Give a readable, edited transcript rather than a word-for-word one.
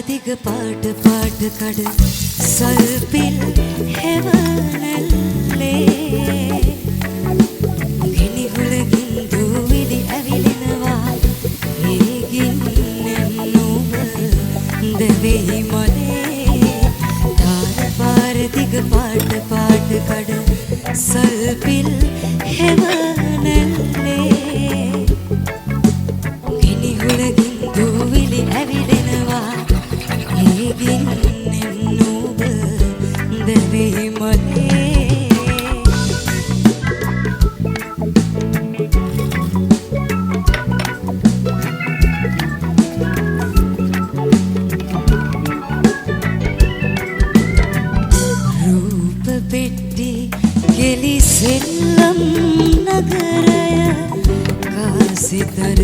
දිග පාට පාට කඩ සල්පිල් හෙවනල්ලේ ගිනි හුලකින් දූවිලි ඇවිලෙනවා ඒ ගින්නෙන් නුඹ දෙවෙහි මොලේ තාර පාර දිග පාට පාට කඩ සල්පිල් හෙවනල්ලේ ගිනි හුලකින් දූවිලි ඇවිලෙනවා ඒ ගින්නෙන් නුඹ දෙවෙහි මොලේ රූප පෙට්ටි කෙලි සෙල්ලම් නගරය කාසිතර